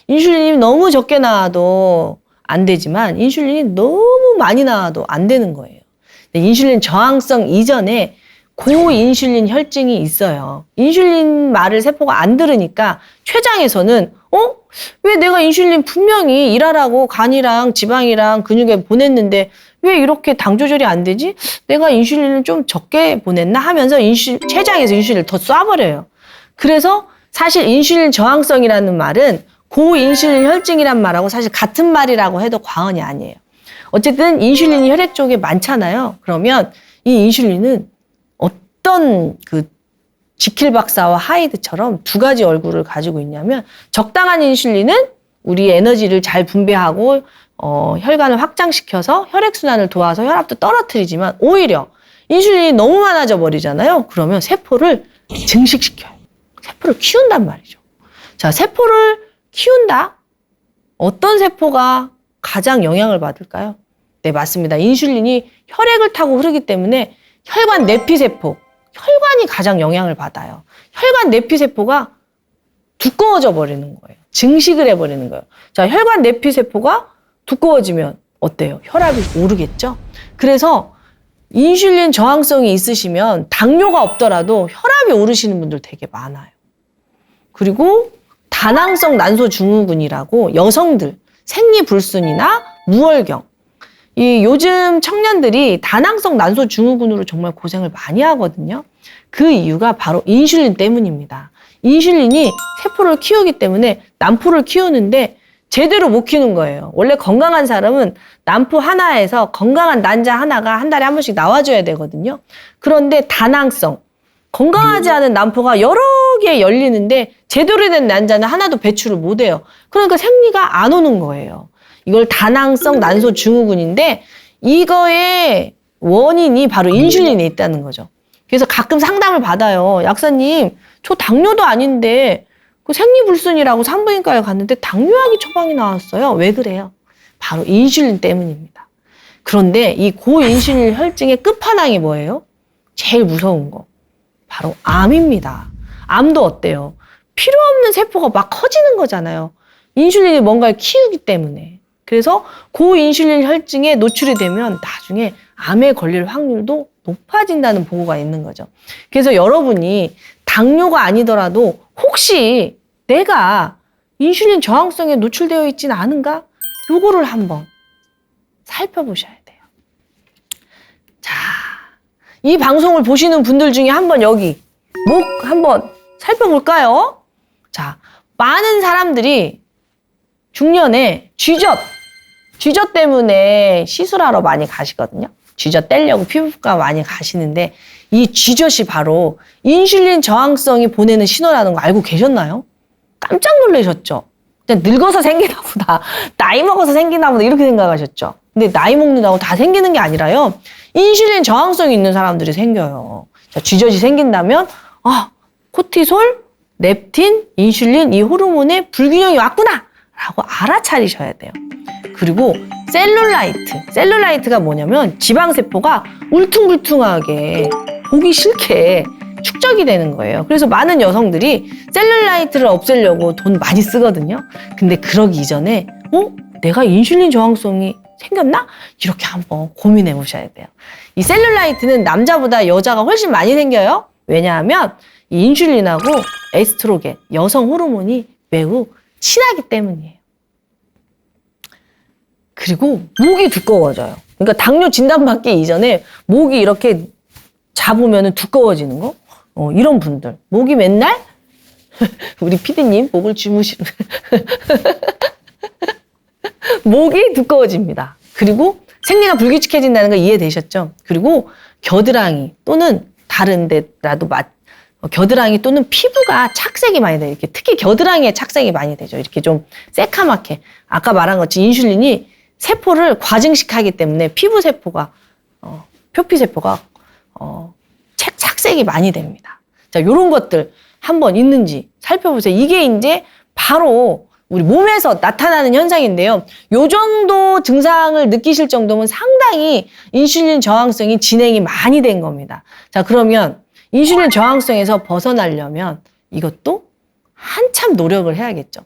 인슐린이 너무 적게 나와도 안 되지만 인슐린이 너무 많이 나와도 안 되는 거예요. 인슐린 저항성 이전에 고인슐린 혈증이 있어요. 인슐린 말을 세포가 안 들으니까 췌장에서는 왜 내가 인슐린 분명히 일하라고 간이랑 지방이랑 근육에 보냈는데 왜 이렇게 당 조절이 안 되지? 내가 인슐린을 좀 적게 보냈나 하면서 췌장에서 인슐린을 더 쏴버려요. 그래서 사실 인슐린 저항성이라는 말은 고인슐린 혈증이란 말하고 사실 같은 말이라고 해도 과언이 아니에요. 어쨌든 인슐린이 혈액 쪽에 많잖아요. 그러면 이 인슐린은 어떤 지킬 박사와 하이드처럼 두 가지 얼굴을 가지고 있냐면, 적당한 인슐린은 우리 에너지를 잘 분배하고 혈관을 확장시켜서 혈액순환을 도와서 혈압도 떨어뜨리지만, 오히려 인슐린이 너무 많아져 버리잖아요. 그러면 세포를 증식시켜요. 세포를 키운단 말이죠. 자, 세포를 키운다? 어떤 세포가 가장 영향을 받을까요? 네, 맞습니다. 인슐린이 혈액을 타고 흐르기 때문에 혈관 내피세포, 혈관이 가장 영향을 받아요. 혈관 내피세포가 두꺼워져 버리는 거예요. 증식을 해버리는 거예요. 자, 혈관 내피세포가 두꺼워지면 어때요? 혈압이 오르겠죠? 그래서 인슐린 저항성이 있으시면 당뇨가 없더라도 혈압이 오르시는 분들 되게 많아요. 그리고 다낭성 난소증후군이라고 여성들, 생리불순이나 무월경, 이 요즘 청년들이 다낭성 난소증후군으로 정말 고생을 많이 하거든요. 그 이유가 바로 인슐린 때문입니다. 인슐린이 세포를 키우기 때문에 난포를 키우는데 제대로 못 키우는 거예요. 원래 건강한 사람은 난포 하나에서 건강한 난자 하나가 한 달에 한 번씩 나와줘야 되거든요. 그런데 다낭성, 건강하지 않은 난포가 여러 개 열리는데 제대로 된 난자는 하나도 배출을 못 해요. 그러니까 생리가 안 오는 거예요. 이걸 다낭성 난소증후군인데 이거의 원인이 바로 인슐린에 있다는 거죠. 그래서 가끔 상담을 받아요. 약사님, 저 당뇨도 아닌데 그 생리불순이라고 산부인과에 갔는데 당뇨약이 처방이 나왔어요. 왜 그래요? 바로 인슐린 때문입니다. 그런데 이 고인슐린 혈증의 끝판왕이 뭐예요? 제일 무서운 거. 바로 암입니다. 암도 어때요? 필요 없는 세포가 막 커지는 거잖아요. 인슐린이 뭔가를 키우기 때문에. 그래서 고인슐린 혈증에 노출이 되면 나중에 암에 걸릴 확률도 높아진다는 보고가 있는 거죠. 그래서 여러분이 당뇨가 아니더라도 혹시 내가 인슐린 저항성에 노출되어 있지는 않은가? 요거를 한번 살펴보셔야 돼요. 자, 이 방송을 보시는 분들 중에 한번 여기 목 한번 살펴볼까요? 자, 많은 사람들이 중년에 쥐젖 때문에 시술하러 많이 가시거든요. 쥐젓 떼려고 피부과 많이 가시는데 이 쥐젓이 바로 인슐린 저항성이 보내는 신호라는 거 알고 계셨나요? 깜짝 놀라셨죠? 그냥 늙어서 생기나 보다. 나이 먹어서 생기나 보다. 이렇게 생각하셨죠? 근데 나이 먹는다고 다 생기는 게 아니라요. 인슐린 저항성이 있는 사람들이 생겨요. 자, 쥐젓이 생긴다면 코티솔, 렙틴, 인슐린 이 호르몬의 불균형이 왔구나! 라고 알아차리셔야 돼요. 그리고 셀룰라이트가 뭐냐면 지방세포가 울퉁불퉁하게 보기 싫게 축적이 되는 거예요. 그래서 많은 여성들이 셀룰라이트를 없애려고 돈 많이 쓰거든요. 근데 그러기 이전에 내가 인슐린 저항성이 생겼나? 이렇게 한번 고민해 보셔야 돼요. 이 셀룰라이트는 남자보다 여자가 훨씬 많이 생겨요. 왜냐하면 이 인슐린하고 에스트로겐, 여성 호르몬이 매우 친하기 때문이에요. 그리고 목이 두꺼워져요. 그러니까 당뇨 진단받기 이전에 목이 이렇게 잡으면 두꺼워지는 거? 이런 분들. 목이 맨날 우리 피디님 목을 주무시는 목이 두꺼워집니다. 그리고 생리가 불규칙해진다는 거 이해되셨죠? 그리고 겨드랑이 또는 다른 데라도 겨드랑이 또는 피부가 착색이 많이 돼요. 이렇게 특히 겨드랑이에 착색이 많이 되죠. 이렇게 좀 새카맣게. 아까 말한 것처럼 인슐린이 세포를 과증식하기 때문에 피부 세포가 표피 세포가 착색이 많이 됩니다. 자, 요런 것들 한번 있는지 살펴보세요. 이게 이제 바로 우리 몸에서 나타나는 현상인데요. 요 정도 증상을 느끼실 정도면 상당히 인슐린 저항성이 진행이 많이 된 겁니다. 자, 그러면 인슐린 저항성에서 벗어나려면 이것도 한참 노력을 해야겠죠.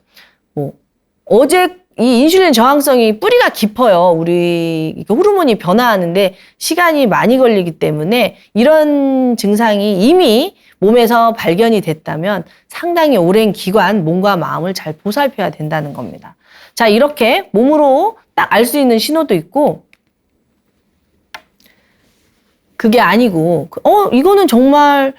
어제 이 인슐린 저항성이 뿌리가 깊어요. 우리 호르몬이 변화하는데 시간이 많이 걸리기 때문에 이런 증상이 이미 몸에서 발견이 됐다면 상당히 오랜 기간 몸과 마음을 잘 보살펴야 된다는 겁니다. 자, 이렇게 몸으로 딱 알 수 있는 신호도 있고 그게 아니고 이거는 정말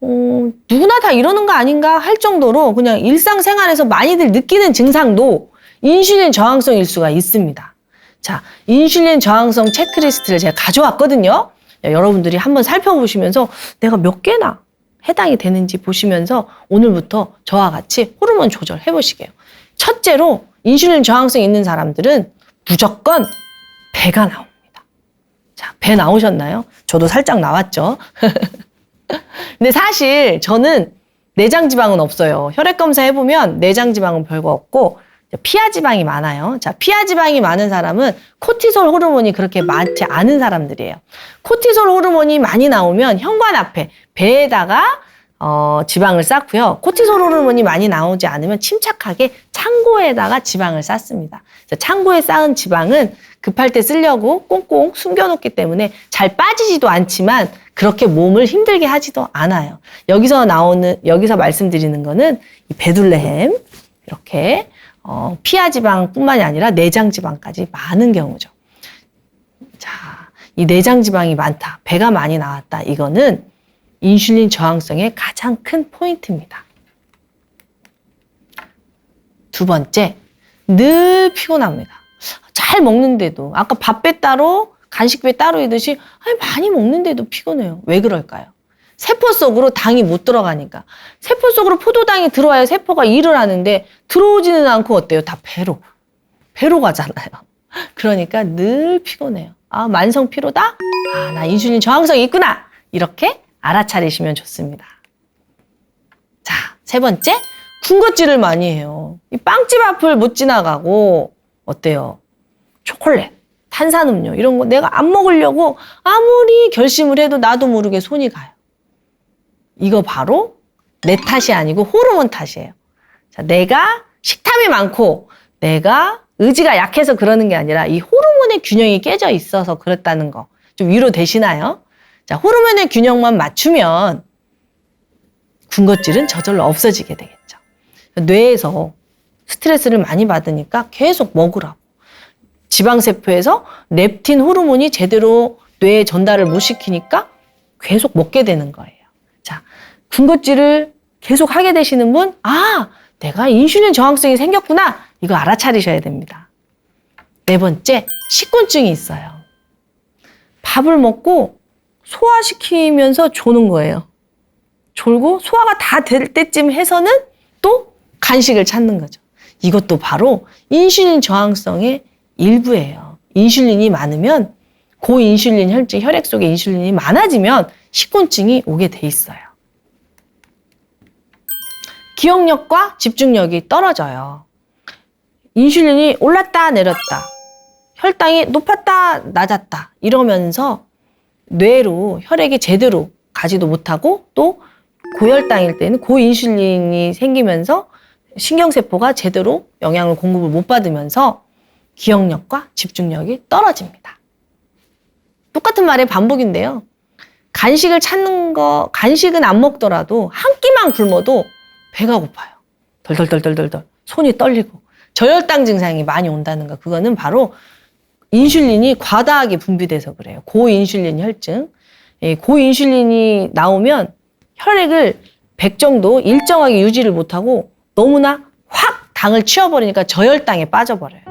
누구나 다 이러는 거 아닌가 할 정도로 그냥 일상생활에서 많이들 느끼는 증상도 인슐린 저항성일 수가 있습니다. 자, 인슐린 저항성 체크리스트를 제가 가져왔거든요. 여러분들이 한번 살펴보시면서 내가 몇 개나 해당이 되는지 보시면서 오늘부터 저와 같이 호르몬 조절 해보시게요. 첫째로 인슐린 저항성 있는 사람들은 무조건 배가 나옵니다. 자, 배 나오셨나요? 저도 살짝 나왔죠. 근데 사실 저는 내장 지방은 없어요. 혈액 검사 해보면 내장 지방은 별거 없고 피하 지방이 많아요. 자, 피하 지방이 많은 사람은 코티솔 호르몬이 그렇게 많지 않은 사람들이에요. 코티솔 호르몬이 많이 나오면 현관 앞에 배에다가 지방을 쌓고요. 코티솔 호르몬이 많이 나오지 않으면 침착하게 창고에다가 지방을 쌓습니다. 창고에 쌓은 지방은 급할 때 쓰려고 꽁꽁 숨겨놓기 때문에 잘 빠지지도 않지만 그렇게 몸을 힘들게 하지도 않아요. 여기서 말씀드리는 거는 이 베둘레헴 이렇게 피하 지방뿐만이 아니라 내장 지방까지 많은 경우죠. 자, 이 내장 지방이 많다, 배가 많이 나왔다. 이거는 인슐린 저항성의 가장 큰 포인트입니다. 두 번째, 늘 피곤합니다. 잘 먹는데도 아까 밥배 따로 간식배 따로이듯이 많이 먹는데도 피곤해요. 왜 그럴까요? 세포 속으로 당이 못 들어가니까. 세포 속으로 포도당이 들어와야 세포가 일을 하는데 들어오지는 않고 어때요? 다 배로 가잖아요. 그러니까 늘 피곤해요. 만성 피로다? 나 인슐린 저항성이 있구나. 이렇게 알아차리시면 좋습니다. 자, 세 번째, 군것질을 많이 해요. 이 빵집 앞을 못 지나가고 어때요? 초콜릿, 탄산음료 이런 거 내가 안 먹으려고 아무리 결심을 해도 나도 모르게 손이 가요. 이거 바로 내 탓이 아니고 호르몬 탓이에요. 자, 내가 식탐이 많고 내가 의지가 약해서 그러는 게 아니라 이 호르몬의 균형이 깨져 있어서 그렇다는 거 좀 위로되시나요? 자, 호르몬의 균형만 맞추면 군것질은 저절로 없어지게 되겠죠. 뇌에서 스트레스를 많이 받으니까 계속 먹으라고. 지방세포에서 렙틴 호르몬이 제대로 뇌에 전달을 못 시키니까 계속 먹게 되는 거예요. 자, 군것질을 계속 하게 되시는 분, 내가 인슐린 저항성이 생겼구나. 이거 알아차리셔야 됩니다. 네 번째, 식곤증이 있어요. 밥을 먹고 소화시키면서 조는 거예요. 졸고 소화가 다 될 때쯤 해서는 또 간식을 찾는 거죠. 이것도 바로 인슐린 저항성의 일부예요. 인슐린이 많으면 고인슐린 혈증, 혈액 속에 인슐린이 많아지면 식곤증이 오게 돼 있어요. 기억력과 집중력이 떨어져요. 인슐린이 올랐다 내렸다, 혈당이 높았다 낮았다 이러면서 뇌로 혈액이 제대로 가지도 못하고 또 고혈당일 때는 고인슐린이 생기면서 신경세포가 제대로 영양을 공급을 못 받으면서 기억력과 집중력이 떨어집니다. 똑같은 말의 반복인데요. 간식을 찾는 거, 간식은 안 먹더라도 한 끼만 굶어도 배가 고파요. 덜덜덜덜덜 손이 떨리고 저혈당 증상이 많이 온다는 거. 그거는 바로 인슐린이 과다하게 분비돼서 그래요. 고인슐린 혈증. 고인슐린이 나오면 혈액을 100 정도 일정하게 유지를 못하고 너무나 확 당을 치워버리니까 저혈당에 빠져버려요.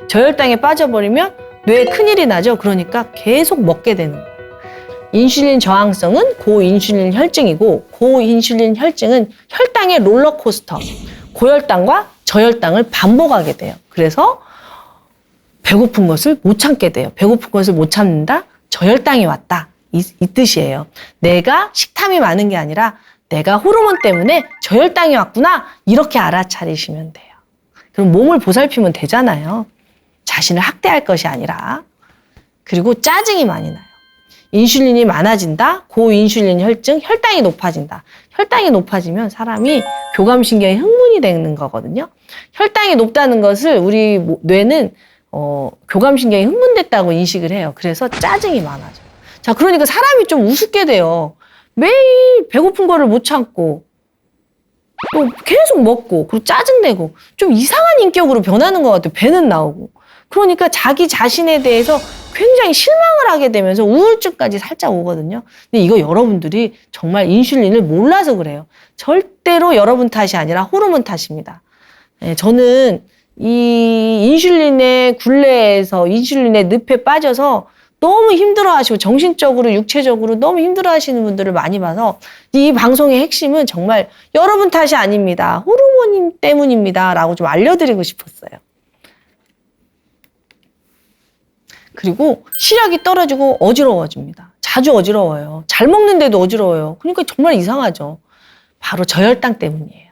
저혈당에 빠져버리면 뇌에 큰일이 나죠. 그러니까 계속 먹게 되는 거예요. 인슐린 저항성은 고인슐린 혈증이고 고인슐린 혈증은 혈당의 롤러코스터, 고혈당과 저혈당을 반복하게 돼요. 그래서 배고픈 것을 못 참게 돼요. 배고픈 것을 못 참는다? 저혈당이 왔다. 이 뜻이에요. 내가 식탐이 많은 게 아니라 내가 호르몬 때문에 저혈당이 왔구나. 이렇게 알아차리시면 돼요. 그럼 몸을 보살피면 되잖아요. 자신을 학대할 것이 아니라. 그리고 짜증이 많이 나요. 인슐린이 많아진다. 고인슐린 혈증, 혈당이 높아진다. 혈당이 높아지면 사람이 교감신경이 흥분이 되는 거거든요. 혈당이 높다는 것을 우리 뇌는 교감신경이 흥분됐다고 인식을 해요. 그래서 짜증이 많아져요. 자, 그러니까 사람이 좀 우습게 돼요. 매일 배고픈 거를 못 참고 또 계속 먹고 그리고 짜증내고 좀 이상한 인격으로 변하는 것 같아요. 배는 나오고. 그러니까 자기 자신에 대해서 굉장히 실망을 하게 되면서 우울증까지 살짝 오거든요. 근데 이거 여러분들이 정말 인슐린을 몰라서 그래요. 절대로 여러분 탓이 아니라 호르몬 탓입니다. 저는 이 인슐린의 굴레에서 인슐린의 늪에 빠져서 너무 힘들어하시고 정신적으로 육체적으로 너무 힘들어하시는 분들을 많이 봐서 이 방송의 핵심은 정말 여러분 탓이 아닙니다. 호르몬 때문입니다. 라고 좀 알려드리고 싶었어요. 그리고 시력이 떨어지고 어지러워집니다. 자주 어지러워요. 잘 먹는데도 어지러워요. 그러니까 정말 이상하죠. 바로 저혈당 때문이에요.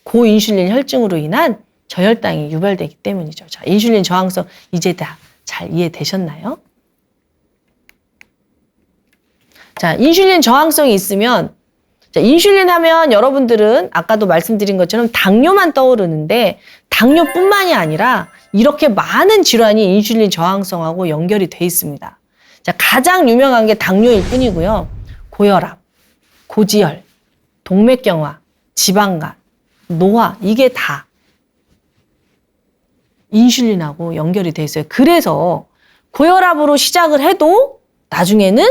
고인슐린 혈증으로 인한 저혈당이 유발되기 때문이죠. 자, 인슐린 저항성 이제 다 잘 이해되셨나요? 자, 인슐린 저항성이 있으면, 자, 인슐린 하면 여러분들은 아까도 말씀드린 것처럼 당뇨만 떠오르는데 당뇨뿐만이 아니라 이렇게 많은 질환이 인슐린 저항성하고 연결이 돼 있습니다. 자, 가장 유명한 게 당뇨일 뿐이고요. 고혈압, 고지혈, 동맥경화, 지방간, 노화 이게 다 인슐린하고 연결이 돼 있어요. 그래서 고혈압으로 시작을 해도 나중에는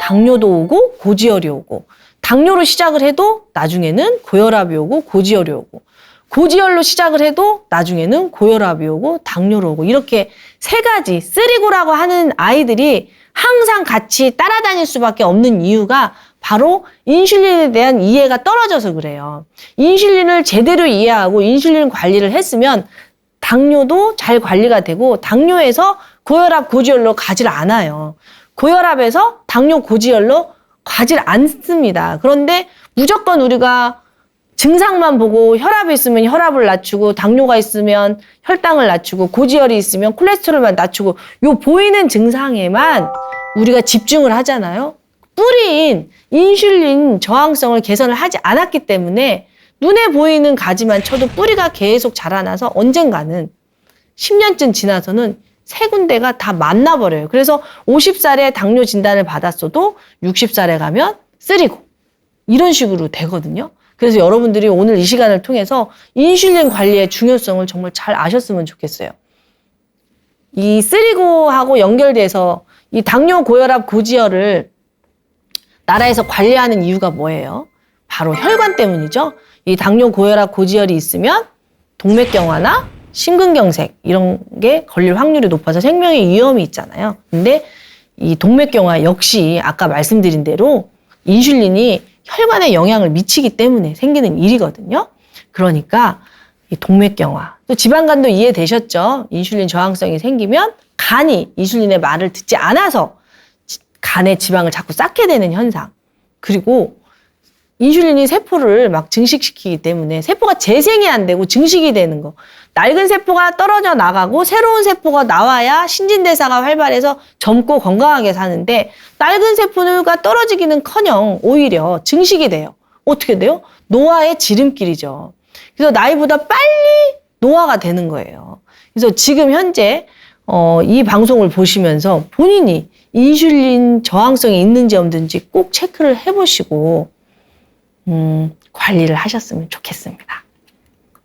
당뇨도 오고 고지혈이 오고 당뇨로 시작을 해도 나중에는 고혈압이 오고 고지혈이 오고 고지혈로 시작을 해도 나중에는 고혈압이 오고 당뇨로 오고 이렇게 세 가지 쓰리고라고 하는 아이들이 항상 같이 따라다닐 수밖에 없는 이유가 바로 인슐린에 대한 이해가 떨어져서 그래요. 인슐린을 제대로 이해하고 인슐린 관리를 했으면 당뇨도 잘 관리가 되고 당뇨에서 고혈압, 고지혈로 가질 않아요. 고혈압에서 당뇨, 고지혈로 가질 않습니다. 그런데 무조건 우리가 증상만 보고 혈압이 있으면 혈압을 낮추고 당뇨가 있으면 혈당을 낮추고 고지혈이 있으면 콜레스테롤만 낮추고 요 보이는 증상에만 우리가 집중을 하잖아요. 뿌리인 인슐린 저항성을 개선을 하지 않았기 때문에 눈에 보이는 가지만 쳐도 뿌리가 계속 자라나서 언젠가는 10년쯤 지나서는 세 군데가 다 만나버려요. 그래서 50살에 당뇨 진단을 받았어도 60살에 가면 쓰리고 이런 식으로 되거든요. 그래서 여러분들이 오늘 이 시간을 통해서 인슐린 관리의 중요성을 정말 잘 아셨으면 좋겠어요. 이 쓰리고하고 연결돼서 이 당뇨, 고혈압, 고지혈을 나라에서 관리하는 이유가 뭐예요? 바로 혈관 때문이죠. 이 당뇨, 고혈압, 고지혈이 있으면 동맥경화나 심근경색 이런 게 걸릴 확률이 높아서 생명의 위험이 있잖아요. 근데 이 동맥경화 역시 아까 말씀드린 대로 인슐린이 혈관에 영향을 미치기 때문에 생기는 일이거든요. 그러니까 이 동맥경화, 또 지방간도 이해되셨죠? 인슐린 저항성이 생기면 간이 인슐린의 말을 듣지 않아서 간에 지방을 자꾸 쌓게 되는 현상. 그리고 인슐린이 세포를 막 증식시키기 때문에 세포가 재생이 안 되고 증식이 되는 거. 낡은 세포가 떨어져 나가고 새로운 세포가 나와야 신진대사가 활발해서 젊고 건강하게 사는데 낡은 세포가 떨어지기는커녕 오히려 증식이 돼요. 어떻게 돼요? 노화의 지름길이죠. 그래서 나이보다 빨리 노화가 되는 거예요. 그래서 지금 현재 이 방송을 보시면서 본인이 인슐린 저항성이 있는지 없는지 꼭 체크를 해보시고 관리를 하셨으면 좋겠습니다.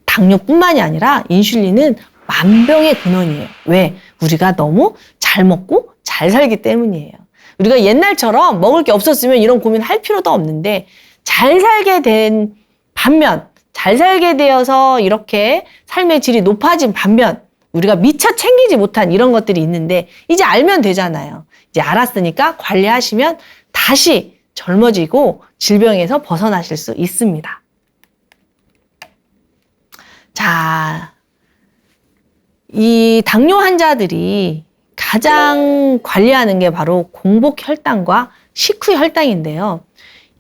당뇨뿐만이 아니라 인슐린은 만병의 근원이에요. 왜? 우리가 너무 잘 먹고 잘 살기 때문이에요. 우리가 옛날처럼 먹을 게 없었으면 이런 고민할 필요도 없는데 잘 살게 된 반면, 잘 살게 되어서 이렇게 삶의 질이 높아진 반면 우리가 미처 챙기지 못한 이런 것들이 있는데 이제 알면 되잖아요. 이제 알았으니까 관리하시면 다시 젊어지고 질병에서 벗어나실 수 있습니다. 자, 이 당뇨 환자들이 가장 관리하는 게 바로 공복혈당과 식후혈당인데요.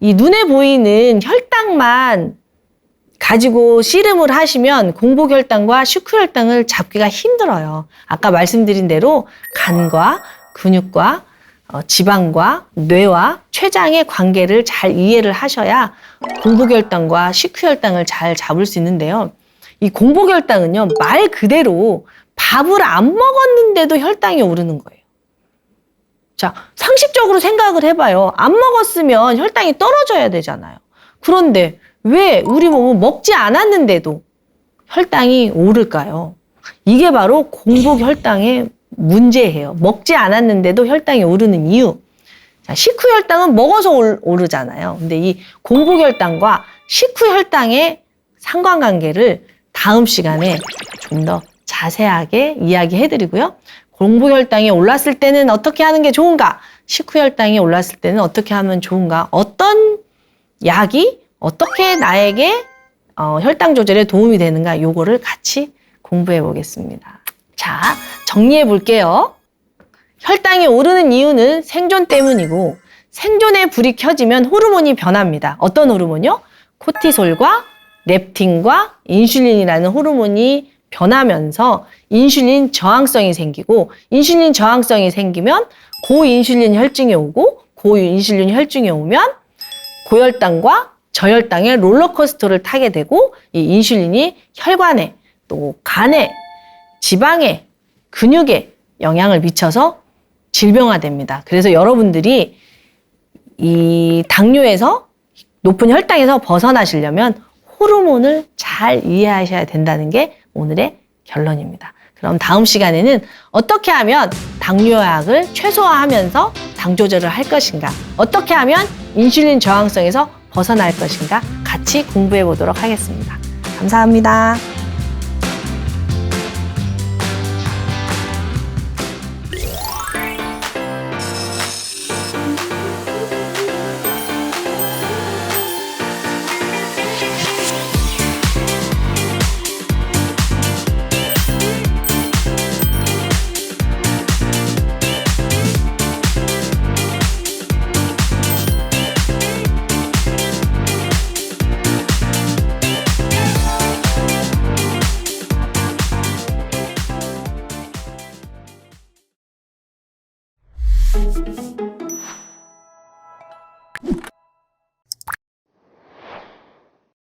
이 눈에 보이는 혈당만 가지고 씨름을 하시면 공복혈당과 식후혈당을 잡기가 힘들어요. 아까 말씀드린 대로 간과 근육과 지방과 뇌와 췌장의 관계를 잘 이해를 하셔야 공복혈당과 식후혈당을 잘 잡을 수 있는데요. 이 공복혈당은요, 말 그대로 밥을 안 먹었는데도 혈당이 오르는 거예요. 자, 상식적으로 생각을 해봐요. 안 먹었으면 혈당이 떨어져야 되잖아요. 그런데 왜 우리 몸은 먹지 않았는데도 혈당이 오를까요? 이게 바로 공복혈당의 문제예요. 먹지 않았는데도 혈당이 오르는 이유. 자, 식후혈당은 먹어서 오르잖아요. 근데 이 공복혈당과 식후혈당의 상관관계를 다음 시간에 좀 더 자세하게 이야기해드리고요. 공복혈당이 올랐을 때는 어떻게 하는 게 좋은가? 식후혈당이 올랐을 때는 어떻게 하면 좋은가? 어떤 약이 어떻게 나에게 혈당 조절에 도움이 되는가? 요거를 같이 공부해 보겠습니다. 자, 정리해 볼게요. 혈당이 오르는 이유는 생존 때문이고 생존의 불이 켜지면 호르몬이 변합니다. 어떤 호르몬이요? 코티솔과 렙틴과 인슐린이라는 호르몬이 변하면서 인슐린 저항성이 생기고 인슐린 저항성이 생기면 고인슐린 혈증이 오고 고인슐린 혈증이 오면 고혈당과 저혈당의 롤러코스터를 타게 되고 이 인슐린이 혈관에 또 간에 지방에 근육에 영향을 미쳐서 질병화됩니다. 그래서 여러분들이 이 당뇨에서 높은 혈당에서 벗어나시려면 호르몬을 잘 이해하셔야 된다는 게 오늘의 결론입니다. 그럼 다음 시간에는 어떻게 하면 당뇨약을 최소화하면서 당 조절을 할 것인가, 어떻게 하면 인슐린 저항성에서 벗어날 것인가 같이 공부해 보도록 하겠습니다. 감사합니다.